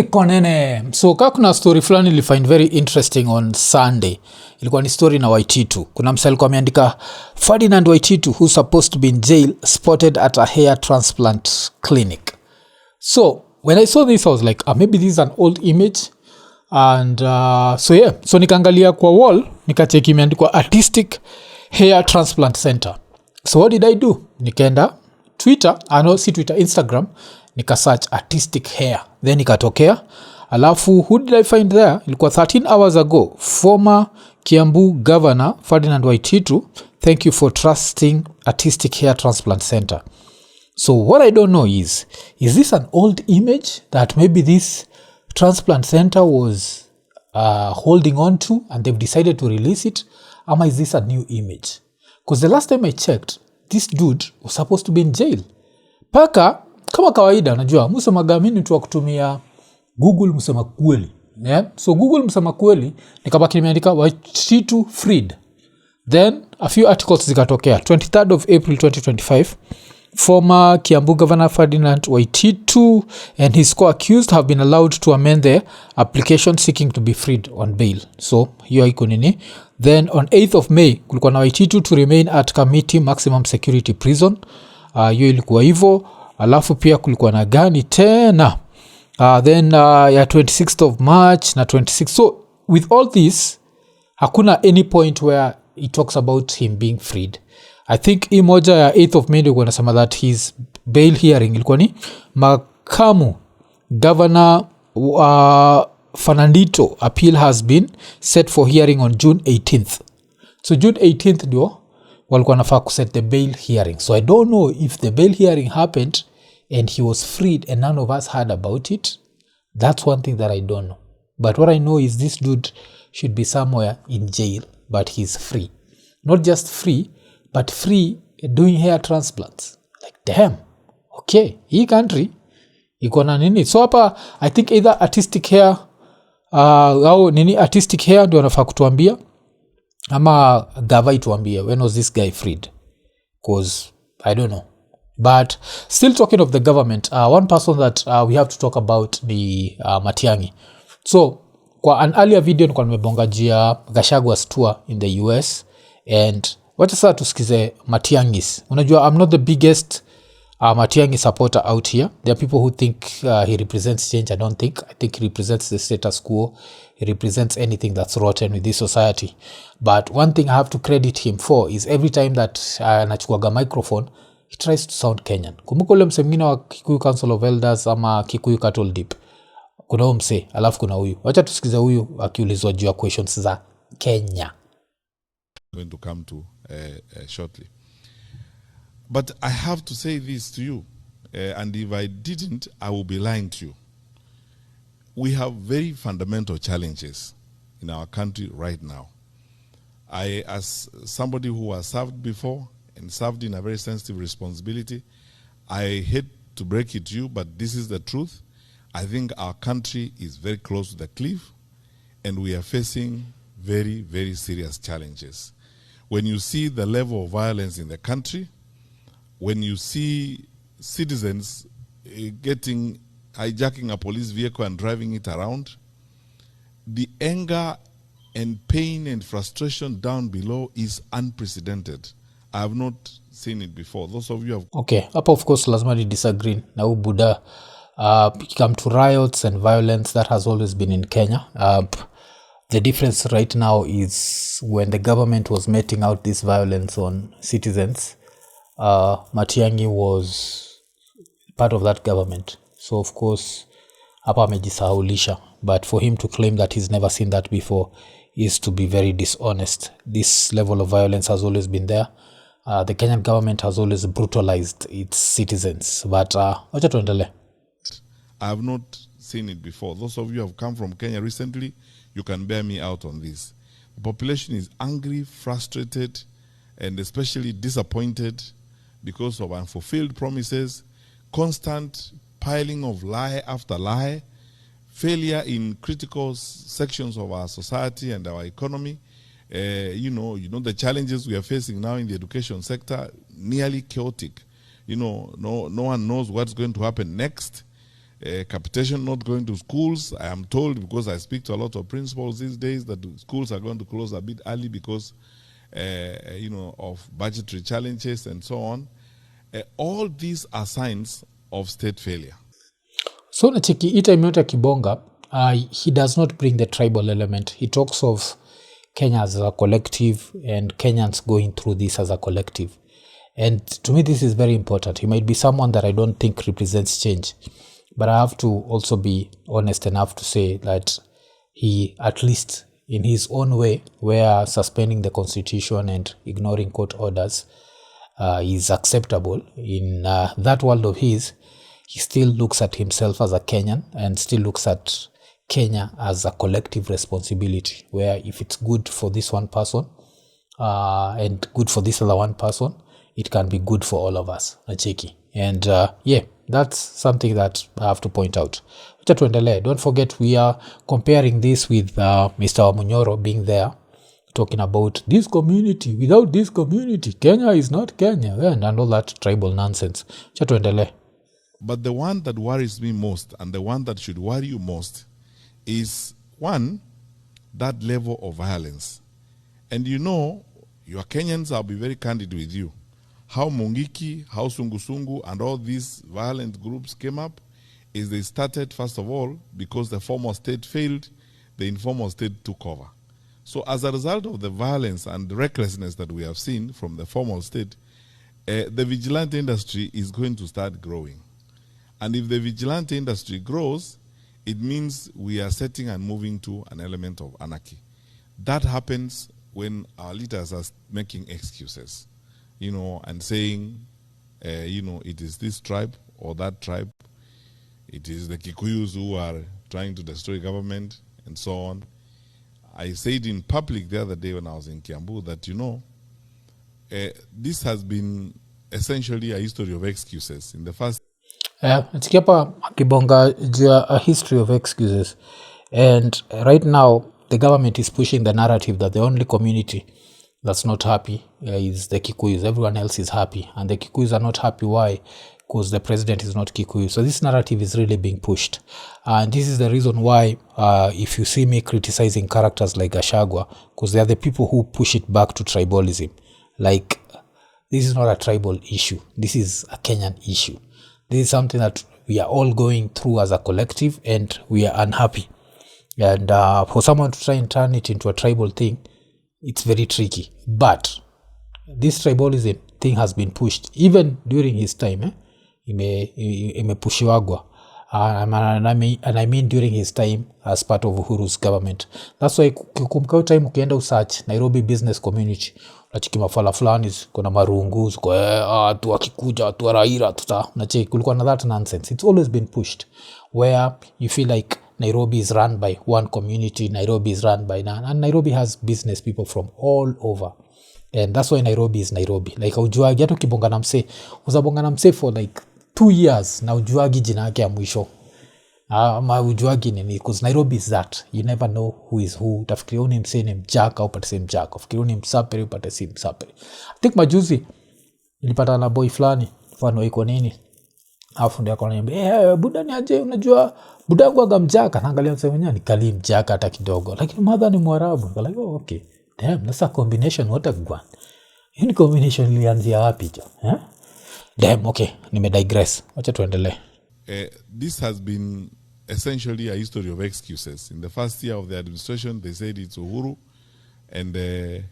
Konene. So kuna story fulani nilifind very interesting on Sunday. Ilikuwa ni story na Waititu. Kuna msee alikuwa ameandika Ferdinand Waititu who's supposed to be in jail spotted at a hair transplant clinic. So when I saw this I was like maybe this is an old image and so nikaangalia kwa wall nikacheki imeandikwa artistic hair transplant center. So what did I do? Nikaenda Instagram nika search artistic hair then ikatokea. Alafu who did I find there? Ilikuwa 13 hours ago, former Kiambu Governor Ferdinand Waititu, thank you for trusting artistic hair transplant center. So what I don't know is this an old image that maybe this transplant center was holding on to and they've decided to release it, or is this a new image? Because the last time I checked, this dude was supposed to be in jail. Paka kama kawaida unajua msemaga mimi tu kutumia Google msema kweli. Yeah? So Google msema kweli nikabaki nimeandika Waititu freed. Then a few articles zikatokea 23rd of April 2025. Former Kiambu Governor Ferdinand Waititu and his co-accused have been allowed to amend their application seeking to be freed on bail. So hiyo iko nini. Then on 8th of May kulikuwa na Waititu to remain at Kamiti maximum security prison. Hiyo ilikuwa hivyo. Alafu pia kulikuwa na gani tena. Then ya 26th of March na 26th. So with all this hakuna any point where he talks about him being freed. I think hii moja ya 8th of May ndio nasema that his bail hearing ilikuwa ni makamu governor Fernandito appeal has been set for hearing on June 18th. So June 18th ndio walikuwa nafaa kuset the bail hearing. So I don't know if the bail hearing happened and he was freed and none of us heard about it. That's one thing that I don't know. But what I know is this dude should be somewhere in jail, but he's free. Not just free, but free doing hair transplants. Like, damn. Okay, hii country iko na nini? So hapa I think either artistic hair au nini artistic hair ndio wanafaa kutuambia ama gava ituambie when was this guy freed, because I don't know. But still talking of the government, one person that we have to talk about the Matiang'i. So kwa an earlier video nilikuwa nimebongajia Gachagwa's tour in the US and wacha sasa tusikize Matiang'is. Unajua I'm not the biggest Matiang'i supporter out here. There are people who think he represents change. I don't think. I think he represents the status quo. He represents anything that's rotten with this society. But one thing I have to credit him for is every time that anachukuaga microphone, he tries to sound Kenyan. Kumbuka ule mse mwingine wa Kikuyu Council of Elders ama Kikuyu Cattle Dip. Kuna huyu mse, alafu kuna huyu. Wacha tusikize huyu akiulizwa juu ya questions za Kenya. Going to come to shortly. But I have to say this to you, and if I didn't, I will be lying to you. We have very fundamental challenges in our country right now. I, as somebody who has served before and served in a very sensitive responsibility, I hate to break it to you, but this is the truth. I think our country is very close to the cliff, and we are facing very, very serious challenges. When you see the level of violence in the country, when you see citizens hijacking a police vehicle and driving it around, the anger and pain and frustration down below is unprecedented. I have not seen it before. Those of you have... Okay, hapa of course lazima ni disagree na Buddha. Come to riots and violence, that has always been in Kenya. The difference right now is when the government was meting out this violence on citizens, Matiang'i was part of that government. So of course, hapa amejisahaulisha. But for him to claim that he's never seen that before is to be very dishonest. This level of violence has always been there. The Kenyan government has always brutalized its citizens. But wacha tuendelee. I have not seen it before. Those of you who have come from Kenya recently, you can bear me out on this. The population is angry, frustrated, and especially disappointed because of unfulfilled promises, constant piling of lie after lie, failure in critical sections of our society and our economy. You know the challenges we are facing now in the education sector, nearly chaotic. No one knows what's going to happen next. capitation not going to schools. I am told, because I speak to a lot of principals these days, that schools are going to close a bit early because of budgetary challenges and so on. All these are signs of state failure. So nachiki hii time yote akibonga, he does not bring the tribal element. He talks of Kenya as a collective and Kenyans going through this as a collective. And to me, this is very important. He might be someone that I don't think represents change, but I have to also be honest enough to say that he, at least in his own way, where suspending the constitution and ignoring court orders is acceptable, in that world of his, he still looks at himself as a Kenyan and still looks at Kenya as a collective responsibility, where if it's good for this one person and good for this other one person, it can be good for all of us. Nacheki. And that's something that I have to point out. Don't forget, we are comparing this with Mr. Munyoro being there, talking about this community. Without this community, Kenya is not Kenya, and all that tribal nonsense. But the one that worries me most, and the one that should worry you most, is one, that level of violence. And you know, your Kenyans, I'll be very candid with you, how Mungiki, how Sungusungu, and all these violent groups came up is they started, first of all, because the former state failed, the informal state took over. So as a result of the violence and the recklessness that we have seen from the formal state, the vigilante industry is going to start growing. And if the vigilante industry grows, it means we are setting and moving to an element of anarchy. That happens when our leaders are making excuses, and saying, it is this tribe or that tribe. It is the Kikuyus who are trying to destroy government and so on. I said in public the other day when I was in Kiambu that, this has been essentially a history of excuses. In the first Nasikia akibonga a history of excuses, and right now the government is pushing the narrative that the only community that's not happy is the Kikuyus. Everyone else is happy, and the Kikuyus are not happy. Why? Because the president is not Kikuyu. So this narrative is really being pushed, and this is the reason why if you see me criticizing characters like Gachagua, because they are the people who push it back to tribalism. Like, this is not a tribal issue, this is a Kenyan issue. This is something that we are all going through as a collective, and we are unhappy. And for someone to try and turn it into a tribal thing, it's very tricky. But this tribalism thing has been pushed even during his time. Imepushiwagwa. And I mean during his time as part of Uhuru's government. That's why kumkao time ukienda usearch Nairobi business community, unachiki mafala fulani kuna marungu, watu wakikuja, watu Raila tuta, unachiki kulikuwa na that nonsense. It's always been pushed where you feel like Nairobi is run by one community, Nairobi is run by none, and Nairobi has business people from all over. And that's why Nairobi is Nairobi. Like ujuagi hata ukibonga na mse, uzabonga na mse for like 2 years na ujuagi jina yake ya mwisho. Ma ujuagi nini, because Nairobi is that. You never know who is who. Utafikiri uni mse ni mjaka au upate si mjaka. Ufikiri uni msaperi upate si msaperi. I think majuzi nilipata na boy fulani mfano iko nini. Alafu ndio akaniambia, buda ni aje, unajua buda wangu aga mjaka. Naangalia mse mwenyewe ni kali mjaka hata kidogo. Lakini mother ni Mwarabu. Like, oh, okay. Damn, that's a combination, what a gwan. Hii combination ilianzia wapi jo? Damn, okay, nimedigress. Wacha tuendelee. This has been essentially a history of excuses. In the first year of the administration, they said it's Uhuru and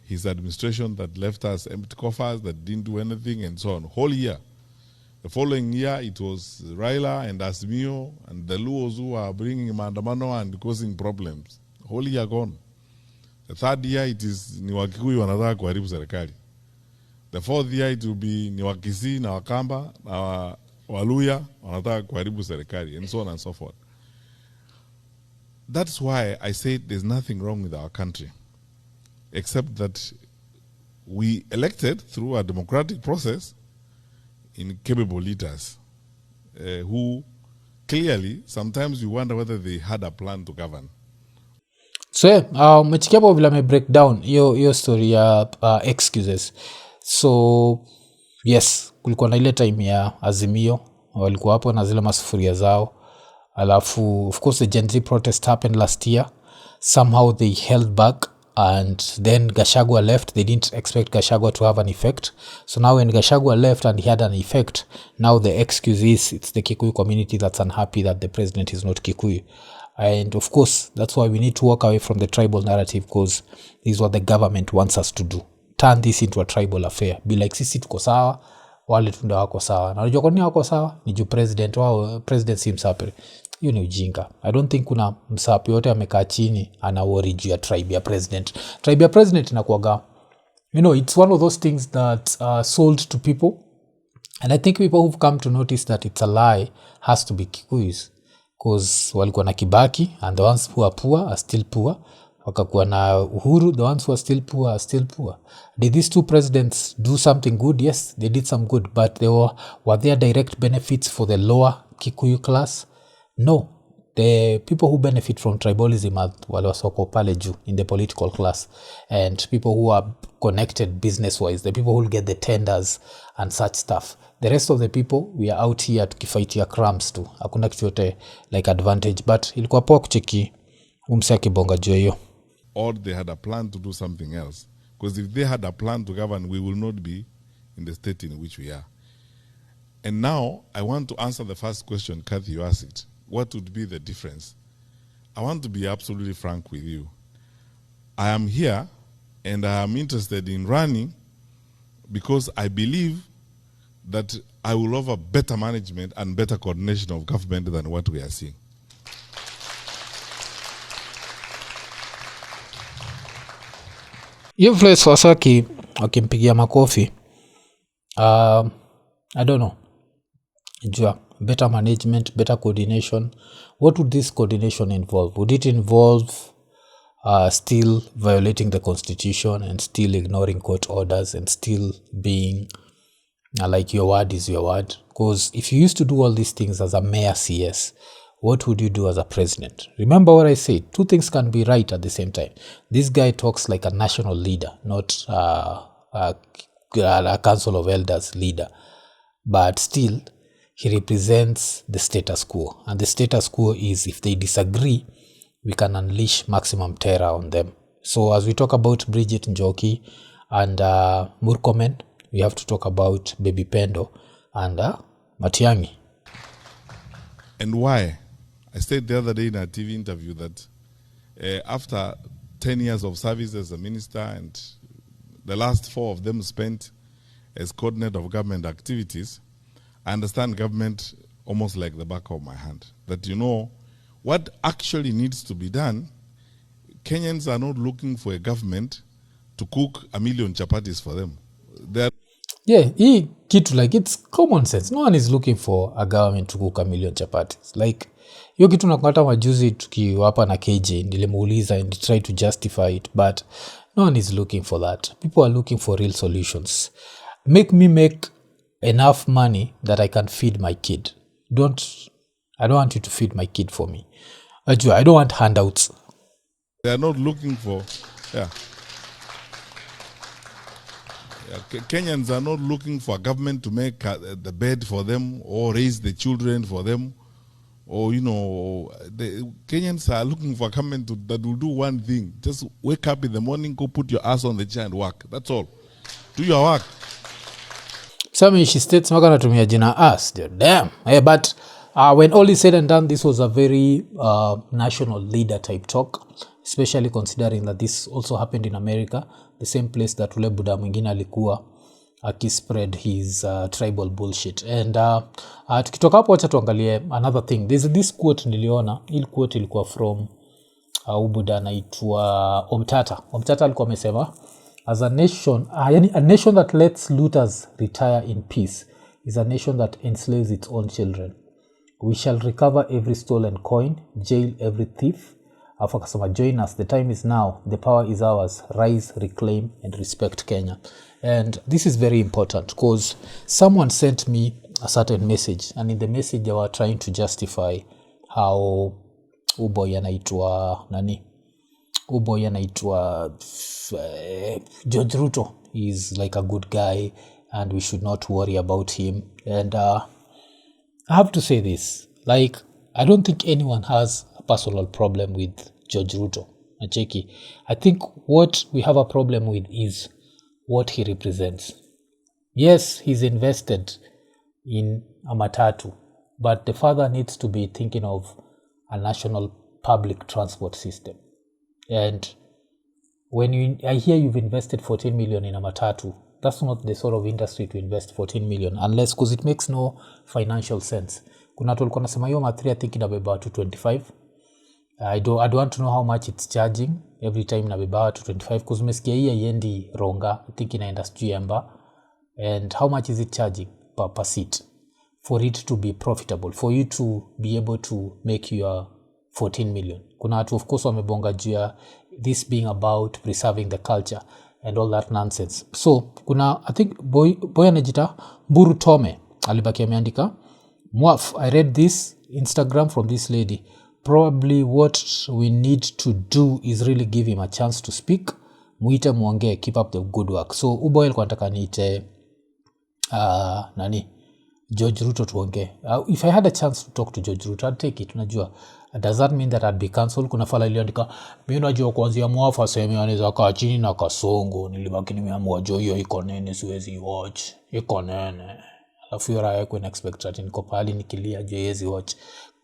his administration that left us empty coffers, that didn't do anything, and so on. Whole year. The following year, it was Raila and Azimio and the Luos who are bringing maandamano and causing problems. Whole year gone. The third year, it is ni Wakikuyu wanataka kuharibu serikali. The fourth year, it will be ni Wakisii na Wakamba na Waluya wanataka kuharibu serikali, and so on and so forth. That's why I said there's nothing wrong with our country, except that we elected through a democratic process incapable leaders who clearly, sometimes you wonder whether they had a plan to govern. So, umechikia hapo vile ame break down hiyo story ya excuses. So, yes, kulikuwa na ile time ya Azimio, walikuwa hapo na zile masufuria zao. alafu of course the Gen Z protest happened last year. Somehow they held back, and then Gachagua left. They didn't expect Gachagua to have an effect. So now when Gachagua left and he had an effect, now the excuse is it's the Kikuyu community that's unhappy that the president is not Kikuyu. And of course, that's why we need to walk away from the tribal narrative, because this is what the government wants us to do. Turn this into a tribal affair. Be like, sisi tuko sawa, wale tunda wako sawa. Na unajua kwa nini wako sawa? Ni juu president wao, president si msapere. Hiyo ni ujinga. I don't think kuna msapi yote amekaa chini ana worry juu ya tribe ya president. Tribe ya president inakuwaga, it's one of those things that are sold to people. And I think people who've come to notice that it's a lie has to be Kikuyus. Because walikuwa na Kibaki, and the ones who are poor are still poor. Wakakuwa na Uhuru, the ones who are still poor are still poor. Did these two presidents do something good? Yes, they did some good, but were there direct benefits for the lower Kikuyu class? No. The people who benefit from tribalism are wale wasoko pale juu in the political class, and people who are connected business-wise, the people who will get the tenders and such stuff. The rest of the people, we are out here tukifaitia crumbs tu. Hakuna kitu yote like advantage, but ilikuwa poa kucheki umse akibonga juu hiyo. Or they had a plan to do something else. Because if they had a plan to govern, we will not be in the state in which we are. And now, I want to answer the first question, Kathy, you asked. What would be the difference? I want to be absolutely frank with you. I am here and I am interested in running because I believe that I will offer better management and better coordination of government than what we are seeing. Hiyo place wasaki wakimpigia makofi. I don't know. Jua, better management, better coordination. What would this coordination involve? Would it involve still violating the constitution and still ignoring court orders and still being like your word is your word? Because if you used to do all these things as a mayor CS, what would you do as a president? Remember what I said, two things can be right at the same time. This guy talks like a national leader, not a council of elders leader. But still, he represents the status quo. And the status quo is, if they disagree, we can unleash maximum terror on them. So as we talk about Bridget Njoki and Murkomen, we have to talk about Baby Pendo and Matiang'i. And why? I said the other day in a TV interview that after 10 years of service as a minister, and the last 4 of them spent as coordinator of government activities, I understand government almost like the back of my hand. That what actually needs to be done. Kenyans are not looking for a government to cook 1 million chapatis for them. Hii kitu, like, it's common sense. No one is looking for a government to cook 1 million chapatis. Like, hiyo kitu nakata majuzi tukiwapa na KJ, nilimuuliza and try to justify it, but no one is looking for that. People are looking for real solutions. Make me make enough money that I can feed my kid. I don't want you to feed my kid for me. I don't want handouts. They are not looking for, Kenyans are not looking for a government to make the bed for them or raise the children for them. Or, the Kenyans are looking for a government that will do one thing. Just wake up in the morning, go put your ass on the chair and work. That's all. Do your work. Some she states not gonna tumia jina ass. Damn. But when all is said and done, this was a very national leader type talk, especially considering that this also happened in America, the same place that ule buda mwingine alikuwa akispread his tribal bullshit. And tukitoka hapo wacha tuangalie another thing. There's this quote niliona. Hii quote ilikuwa from ubuda anaitwa Omtata. Omtata alikuwa amesema, as a nation, a nation that lets looters retire in peace is a nation that enslaves its own children. We shall recover every stolen coin, jail every thief. Afakasema, join us, the time is now, the power is ours, rise, reclaim, and respect Kenya. And this is very important because someone sent me a certain message, and in the message they were trying to justify how uboy anaitwa George Ruto is like a good guy and we should not worry about him. And I have to say this, like, I don't think anyone has a personal problem with George Ruto. Nacheki. I think what we have a problem with is what he represents. Yes, he's invested in a Matatu, but the father needs to be thinking of a national public transport system. And when I hear you've invested 14 million in a Matatu, that's not the sort of industry to invest 14 million, unless, because it makes no financial sense. Kuna watu walikuwa nasema hiyo matri I think inabeba to 25. I don't want to know how much it's charging every time inabeba to 25, because umesikia hii haiendi Ronga, I think inaenda Emba. And how much is it charging per seat for it to be profitable, for you to be able to make your 14 million? Kuna watu of course wamebonga juu ya this being about preserving the culture and all that nonsense. So kuna I think boy anajita Mburu Tome alibaki ameandika, Mwaf, I read this Instagram from this lady. Probably what we need to do is really give him a chance to speak. Muite muongee, keep up the good work. So uboy alikuwa anataka niite George Ruto tuongee. If I had a chance to talk to George Ruto, I'd take it. Unajua, does that mean that I'd be cancelled? Kuna fala iliandika, mimi najua kuanzia Mwafa sema anaweza kaa chini na Kasongo, nilibaki nimeamua jo hiyo iko nene siwezi watch. Iko nene. Alafu yora yako na expect that niko pale nikilia jo yezi watch.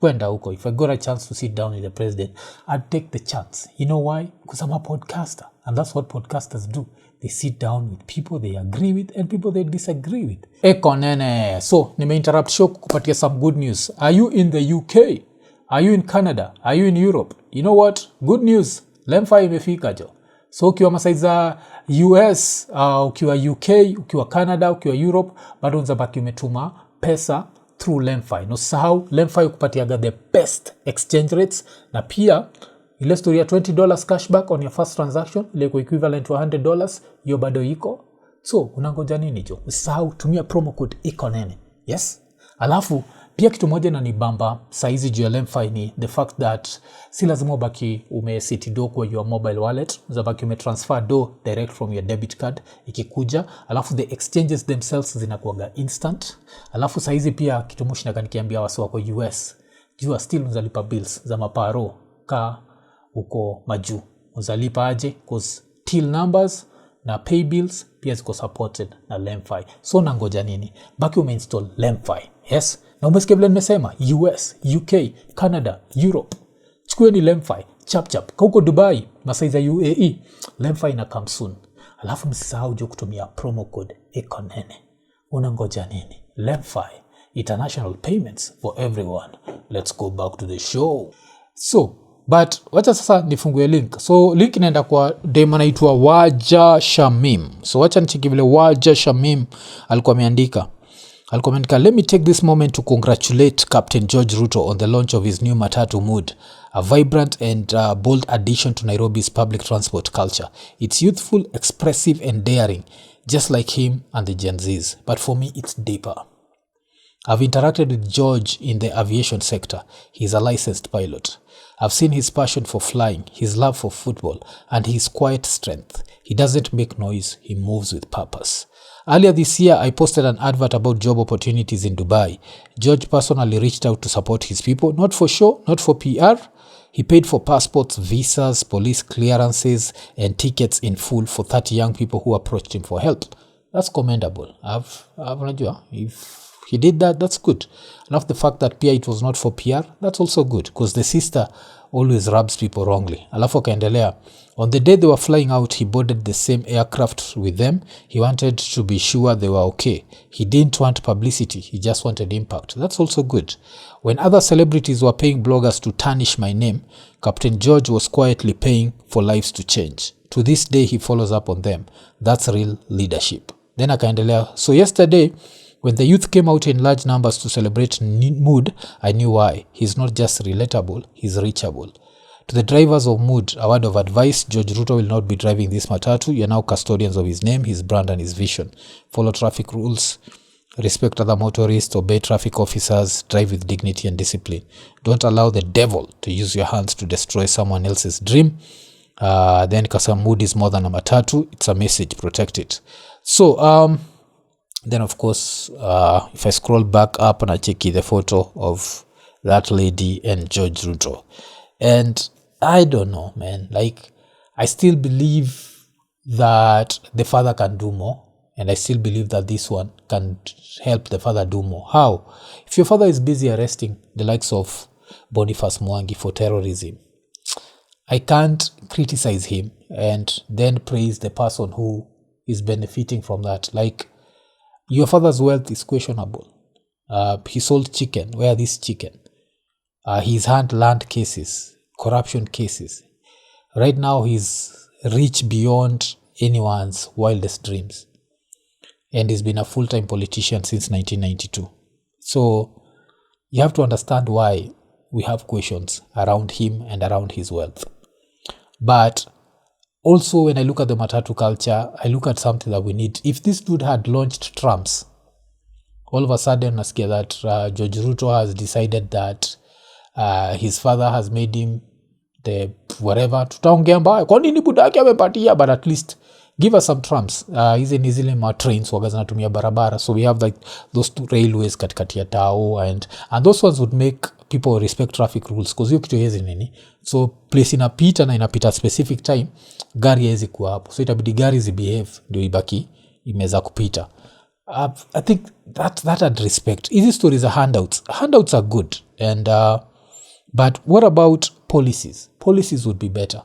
Kwenda huko, if I got a chance to sit down with the president, I'd take the chance. You know why? Because I'm a podcaster, and that's what podcasters do. They sit down with people they agree with and people they disagree with. Eko nene. So, nime-interrupt show kukupatia some good news. Are you in the UK? Are you in Canada? Are you in Europe? You know what? Good news. Lemfi imefika jo. So, ukiwa masaiza US, ukiwa UK, ukiwa Canada, ukiwa Europe, bado unzabaki umetuma pesa through Lemfi. No sahau, Lemfi ukupatiaga the best exchange rates. Na pia, ile story ya $20 cashback on your first transaction, ile equivalent to $100, hiyo bado iko. So, unangoja nini jo? Usahau, tumia promo code ikonene. Yes? Alafu, pia kitu moja na nibamba saizi juu ya Lemfi ni the fact that si lazima ubaki umeseti do kwa your mobile wallet, uzabaki umetransfer do direct from your debit card ikikuja. Alafu the exchanges themselves zinakuwaga instant. Alafu saizi pia kitu mushina nikiambia wasi wako US, jua still unzalipa bills za maparo ka uko maju. Unzalipa aje? Because till numbers na pay bills pia ziko supported na Lemfi. So nangoja nini? Baki umeinstall Lemfi. Yes? Na umesikia vile nimesema US, UK, Canada, Europe. Chukueni Lemfi, chap. Ka huko Dubai, masaiza UAE, Lemfi ina come soon. Alafu msisahau jo kutumia promo code ikonene. Unangoja nini? Lemfi, international payments for everyone. Let's go back to the show. So, but wacha sasa nifungue link. So link inaenda kwa dem anaitwa Waja Shamim. So wacha nicheki vile Waja Shamim alikuwa ameandika. Let me take this moment to congratulate Captain George Ruto on the launch of his new Matatu Mood, a vibrant and bold addition to Nairobi's public transport culture. It's youthful, expressive and daring, just like him and the Gen Zs. But for me, it's deeper. I've interacted with George in the aviation sector. He's a licensed pilot. I've seen his passion for flying, his love for football, and his quiet strength. He doesn't make noise, he moves with purpose. Earlier this year, I posted an advert about job opportunities in Dubai. George personally reached out to support his people, not for show, not for PR. He paid for passports, visas, police clearances, and tickets in full for 30 young people who approached him for help. That's commendable. If he did that, that's good. And of the fact that it was not for PR, that's also good, because the sister always rubs people wrongly. Alafu akaendelea. On the day they were flying out, he boarded the same aircraft with them. He wanted to be sure they were okay. He didn't want publicity. He just wanted impact. That's also good. When other celebrities were paying bloggers to tarnish my name, Captain George was quietly paying for lives to change. To this day, he follows up on them. That's real leadership. Then akaendelea. So yesterday, when the youth came out in large numbers to celebrate Mood, I knew why. He's not just relatable, he's reachable. To the drivers of Mood, a word of advice: George Ruto will not be driving this Matatu. You're now custodians of his name, his brand and his vision. Follow traffic rules, respect other motorists, obey traffic officers, drive with dignity and discipline. Don't allow the devil to use your hands to destroy someone else's dream. Then Kasa Mood is more than a Matatu, it's a message, protect it. So, then of course, if I scroll back up and I check the photo of that lady and George Ruto. And I don't know, man. Like, I still believe that the father can do more. And I still believe that this one can help the father do more. How? If your father is busy arresting the likes of Boniface Mwangi for terrorism, I can't criticize him and then praise the person who is benefiting from that. Like, your father's wealth is questionable. He sold chicken. Where this chicken? He's had land cases, corruption cases. Right now, he's rich beyond anyone's wildest dreams. And he's been a full-time politician since 1992. So you have to understand why we have questions around him and around his wealth. But also, when I look at the Matatu culture, I look at something that we need. If this dude had launched Trumps, all of a sudden, nasikia that George Ruto has decided that his father has made him the whatever. Tutaongea mbaya. Kwa nini budaki amepatia? But at least give us some trams. Hizi ni zile ma trains waga zinatumia barabara. So we have like those two railways katikati ya tao and those ones would make people respect traffic rules because hiyo kitu hezi nini. So place inapita na inapita specific time, gari hezi kuwa hapo. So itabidi gari zibehave ndio ibaki imeza kupita. I think that I'd respect. Hizi stories are handouts. Handouts are good. And but what about policies? Policies would be better.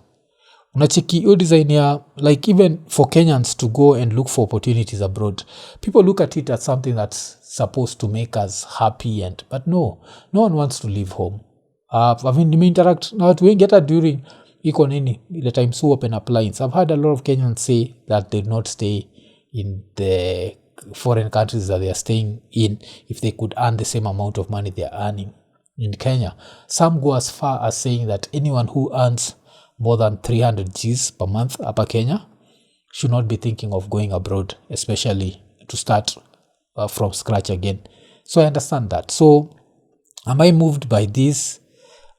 Unacheki hiyo design ya like even for Kenyans to go and look for opportunities abroad. People look at it as something that's supposed to make us happy but no one wants to leave home. I mean, interact na watu wengi hata during iko nini ile time so open appliance. I've had a lot of Kenyans say that they not stay in the foreign countries that they are staying in if they could earn the same amount of money they are earning in Kenya. Some go as far as saying that anyone who earns more than 300 Gs per month upper Kenya should not be thinking of going abroad, especially to start from scratch again. So I understand that. So am I moved by these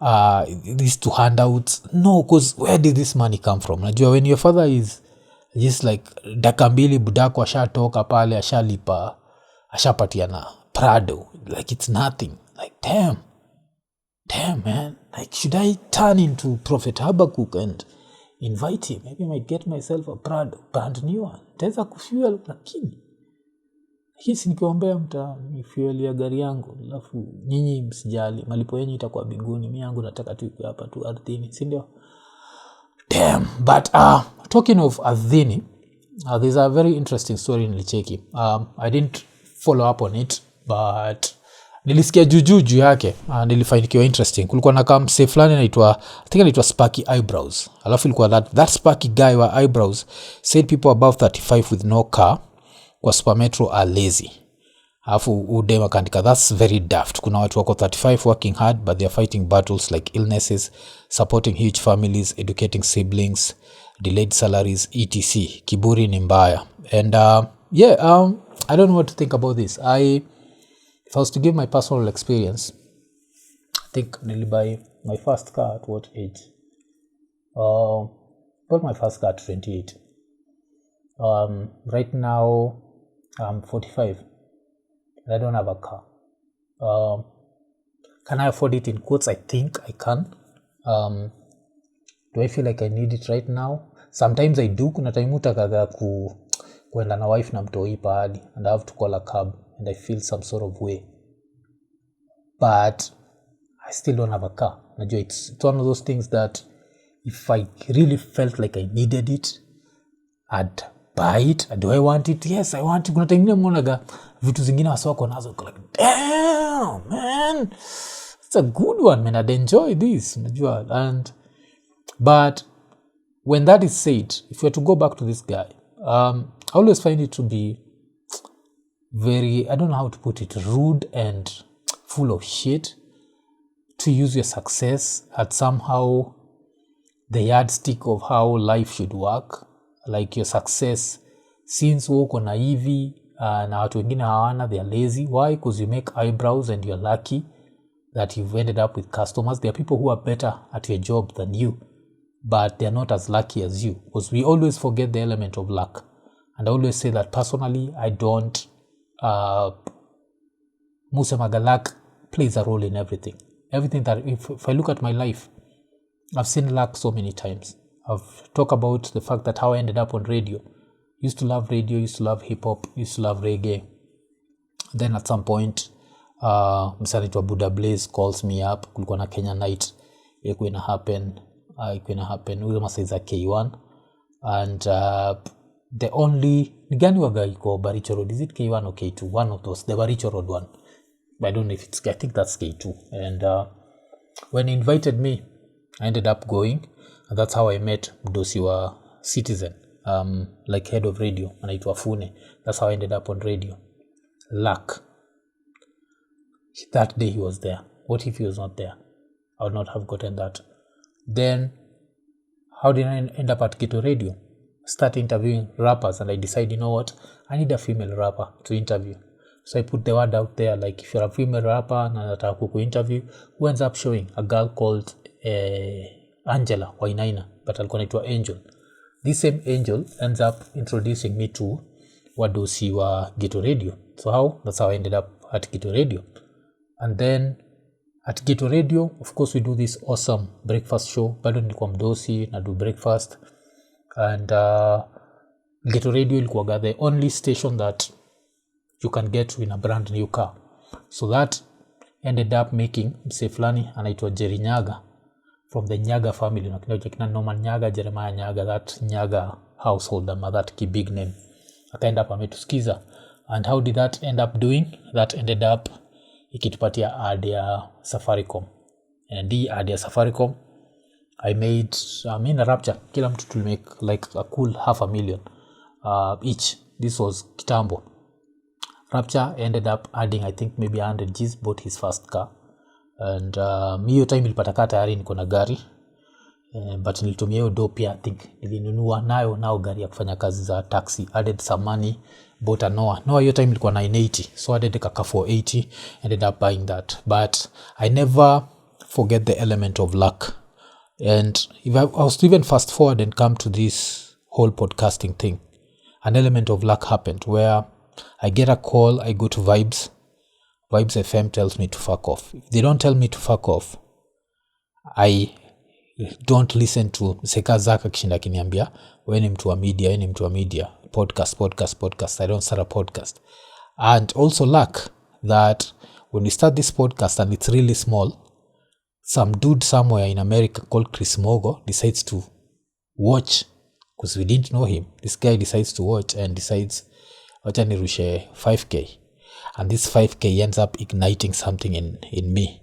two handouts? No, because where did this money come from? Najua when your father is just like dakambili budako ashatoka pale ashalipa ashapatiana Prado, like it's nothing. Like damn man, like should I turn into Prophet Habakkuk and invite him? Maybe I might get myself a brand new one. Taweza kufuel lakini hisi nikiwaombea mtanifuel ya gari yangu, alafu nyinyi msijali, malipo yenu itakuwa binguni, mimi yangu nataka tu iko hapa tu ardhini, si ndio? Damn. But talking of ardhini, there's a very interesting story nilicheki. I didn't follow up on it, but nilisikia juu yake, nilifanikiwa interesting. Kulikuwa na kama mse fulani anaitwa, I think anaitwa Sparky Eyebrows. Alafu ilikuwa that Sparky guy wa Eyebrows said people above 35 with no car kwa Super Metro are lazy. Alafu udema kaandika, that's very daft. Kuna watu wako 35 working hard but they are fighting battles like illnesses, supporting huge families, educating siblings, delayed salaries, etc. Kiburi ni mbaya. And I don't know what to think about this. If I was to give my personal experience, I think nearly by my first car at what age? Bought my first car at 28. Right now I'm 45 and I don't have a car. Can I afford it in quotes? I think I can. Do I feel like I need it right now? Sometimes I do. Kuna time utakaga kuenda na wife na mtoi pahali and I have to call a cab and I feel some sort of way. But I still don't have a car. Najua it's one of those things that if I really felt like I needed it, I'd buy it. Do I want it? Yes, I want it. Kuna time ngine mwonaga vitu zingine wasoko nazo like, damn man, it's a good one man, I'd enjoy this. Najua. But when that is said, if you were to go back to this guy, I always find it to be very, I don't know how to put it, rude and full of shit to use your success at somehow the yardstick of how life should work. Like your success, since uko na hivi na watu wengine hawana, they are lazy. Why? Because you make eyebrows and you're lucky that you've ended up with customers. There are people who are better at your job than you, but they're not as lucky as you. Because we always forget the element of luck. And I always say that personally, I don't, Musemaga luck plays a role in everything. everything that, if I look at my life, I've seen luck so many times. I've talked about the fact that how I ended up on radio. Used to love radio, used to love hip-hop, used to love reggae. Then at some point, msanii wa Buddha Blaze calls me up. Kulikuwa na Kenya night. Ikuwa ina happen. Huyo masaiza K1. And the only... Nigani waga iko Baricho Road? Is it K1 or K2? One of those. The Baricho Road one. I don't know if it's... I think that's K2. And when he invited me, I ended up going. And that's how I met mdosi wa Citizen. Like head of radio. Anaitwa Fune. That's how I ended up on radio. Luck. That day he was there. What if he was not there? I would not have gotten that. Then, how did I end up at Ghetto Radio? Start interviewing rappers, and I decided, you know what? I need a female rapper to interview. So I put the word out there, like, if you're a female rapper and nataka kuku interview, who ends up showing? A girl called Angela Wainaina, but alikuwa anaitwa Angel. This same Angel ends up introducing me to wadosi wa Ghetto Radio. So how? That's how I ended up at Ghetto Radio. And then at Ghetto Radio, of course, we do this awesome breakfast show. Bado nilikuwa mdosi na do breakfast. And Ghetto Radio ilikuwa the only station that you can get in a brand new car. So that ended up making mse fulani anaitwa Jerry Nyaga from the Nyaga family. Kina Norman Nyaga, Jeremiah Nyaga, that Nyaga household, that key big name. Akaenda up ametusikiza. And how did that end up doing? That ended up ikitupatia ad ya Safaricom. And the ad ya Safaricom, I made a Rapture. Kila mtu to make like a cool $500,000 each. This was kitambo. Rapture ended up adding, I think maybe 100 G's, bought his first car. And hiyo time ilipata kaa tayari niko na gari. But nilitumia hiyo do pia, I think nilinunua nayo gari ya kufanya kazi za taxi. Added some money, bought a Noah hiyo time ilikuwa 980, so added kaka 480, ended up buying that. But I never forget the element of luck. And if I was to even fast forward and come to this whole podcasting thing, an element of luck happened where I get a call, I go to Vibes FM tells me to fuck off. If they don't tell me to fuck off, I don't listen to Seka Zaka kishinda kiniambia wewe ni mtu wa media, podcast. I don't start a podcast. And also luck that when we start this podcast and it's really small, some dude somewhere in America called Chris Mogo decides to watch, because we didn't know him. This guy decides to watch and decides wacha nirushe 5k, and this 5k ends up igniting something in me.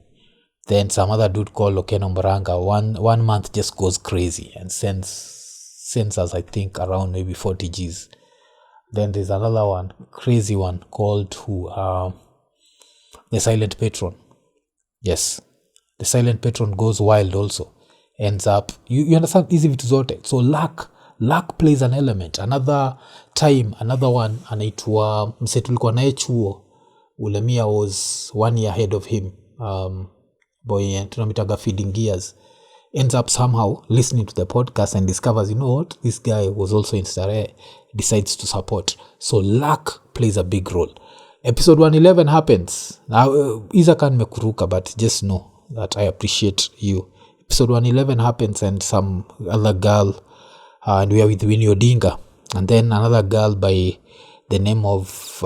Then some other dude called Okeno Mbaranga one month just goes crazy and sends us, I think, around maybe 40 G's. Then there's another one, crazy one, called the Silent Patron. Yes, the Silent Patron goes wild also. Ends up, you understand, easy vitu zote. So luck plays an element. Another time, another one, anaitwa mse tulikuwa naye chuo, Ulemia was 1 year ahead of him. Boy, tunamitaga Feeding Gears, ends up somehow listening to the podcast and discovers, you know what, this guy was also in Starehe, decides to support. So luck plays a big role. Episode 111 happens. Now, Isakan mekuruka, but just know that I appreciate you. Episode 111 happens and some other girl, and we are with Winnie Odinga. And then another girl by the name of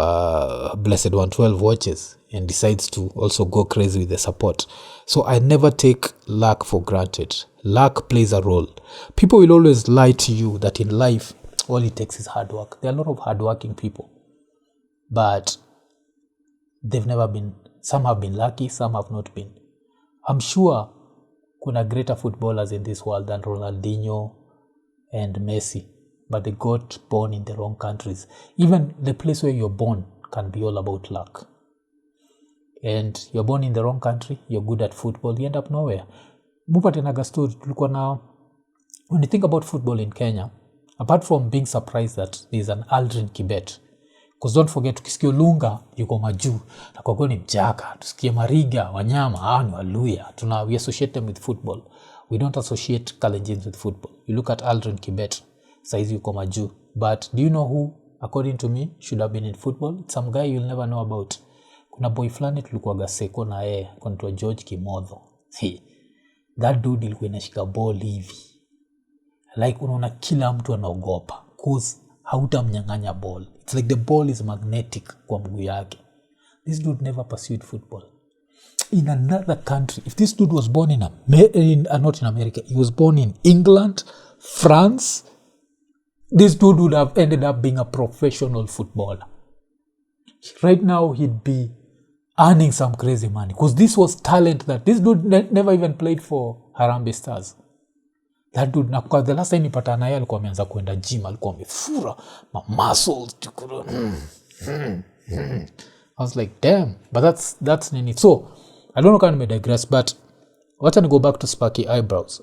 Blessed 112 watches and decides to also go crazy with the support. So I never take luck for granted. Luck plays a role. People will always lie to you that in life, all it takes is hard work. There are a lot of hardworking people, but some have been lucky, some have not been. I'm sure kuna greater footballers in this world than Ronaldinho and Messi, but they got born in the wrong countries. Even the place where you're born can be all about luck. And you're born in the wrong country, you're good at football, you end up nowhere. Mupatenaga story, tulikuwa na, when you think about football in Kenya, apart from being surprised that there's an Aldrin Kibet, because don't forget, tukisikia Lunga yuko majuu, na kwa kweli ni Mjaka, tusikie Mariga, Wanyama, ni Waluya, we associate them with football. We don't associate Kalenjins with football. You look at Aldrin Kibet, saizi yuko majuu. But do you know who, according to me, should have been in football? It's some guy you'll never know about. Kuna boy flani tulikuwaga seko na yeye, anaitwa George Kimodho. That dude ilikuwa inashika ball hivi, like unaona kila mtu anaogopa cause hautamnyang'anya ball. It's like the ball is magnetic kwa mguu yake. This dude never pursued football. In another country, if this dude was born not in America, he was born in England, France, this dude would have ended up being a professional footballer. Right now, he'd be earning some crazy money because this was talent that this dude never even played for Harambee Stars. That dude, the last time nipata naye alikuwa ameanza kwenda gym, alikuwa amefura muscles. I was like, damn, but that's Nini. So I don't know kind of digress, but let me go back to Sparky Eyebrows.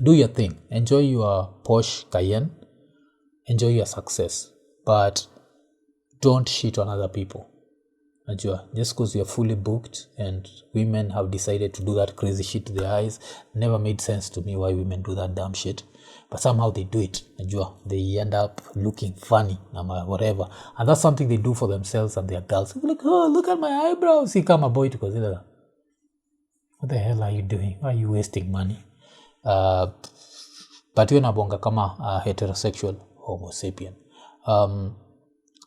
Do your thing, enjoy your Porsche Cayenne, enjoy your success, but don't shit on other people. Just because you're fully booked and women have decided to do that crazy shit to their eyes, never made sense to me why women do that dumb shit, but somehow they do it. They end up looking funny, whatever, and that's something they do for themselves and their girls. They're like, oh, look at my eyebrows. See, come a boy to consider. What the hell are you doing? Why are you wasting money? But you're nabonga kama heterosexual homo sapien.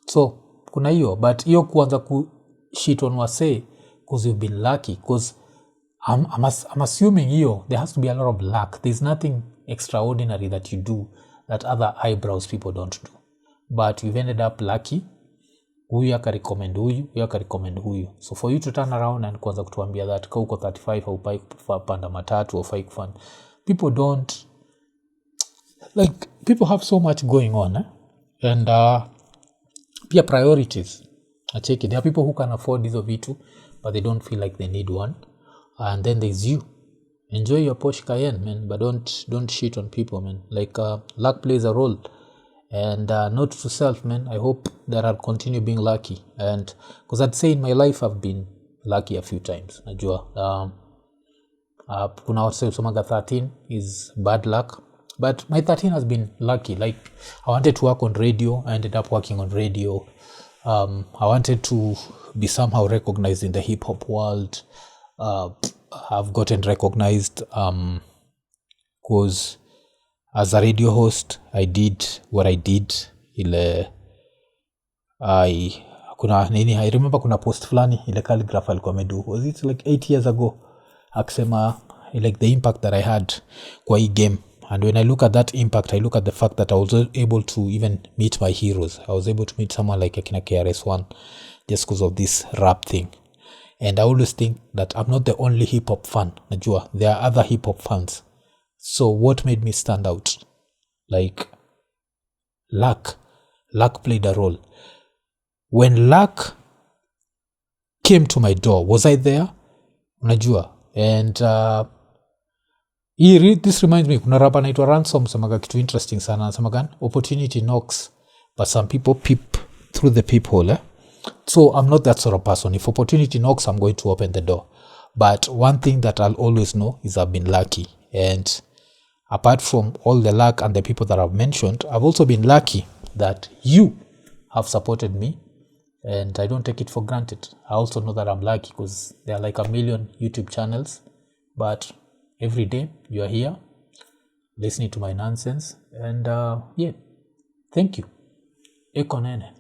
So kuna hiyo, but hiyo kuanza ku shit on wase because you've been lucky, because I'm assuming hiyo there has to be a lot of luck. There's nothing extraordinary that you do that other eyebrows people don't do, but you've ended up lucky. Huyu akarecommend huyu, so for you to turn around and kuanza kutuambia that ka uko 35 haupai kupanda matatu au fake fun, people don't, like, people have so much going on, and pia priorities. I check it. There are people who can afford hizo vitu but they don't feel like they need one, and then there's you. Enjoy your Porsche Cayenne, man, but don't shit on people, man. Like luck plays a role, and note to self, man, I hope that I'll continue being lucky, and because I'd say in my life I've been lucky a few times. Najua kuna watu usomaga 13 is bad luck, but my 13 has been lucky. Like, I wanted to work on radio, I ended up working on radio. I wanted to be somehow recognized in the hip hop world. I've gotten recognized because as a radio host I did what I did. Kuna Nini, I remember kuna post flani ile calligraph alikuwa amedu, was it like 8 years ago, akisema like the impact that I had kwa hii game. And when I look at that impact, I look at the fact that I was able to even meet my heroes. I was able to meet someone like Akina KRS-One just because of this rap thing. And I always think that I'm not the only hip-hop fan. Najua, there are other hip-hop fans. So what made me stand out? Like, luck. Luck played a role. When luck came to my door, was I there? Najua. And this reminds me, kuna rapa naitwa Ransom samaga kitu interesting sana. Samagan, opportunity knocks, but some people peep through the peephole. So I'm not that sort of person. If opportunity knocks, I'm going to open the door. But one thing that I'll always know is I've been lucky. And apart from all the luck and the people that I've mentioned, I've also been lucky that you have supported me. And I don't take it for granted. I also know that I'm lucky because there are like 1 million YouTube channels. But every day you are here listening to my nonsense. And yeah, thank you. Eko nene.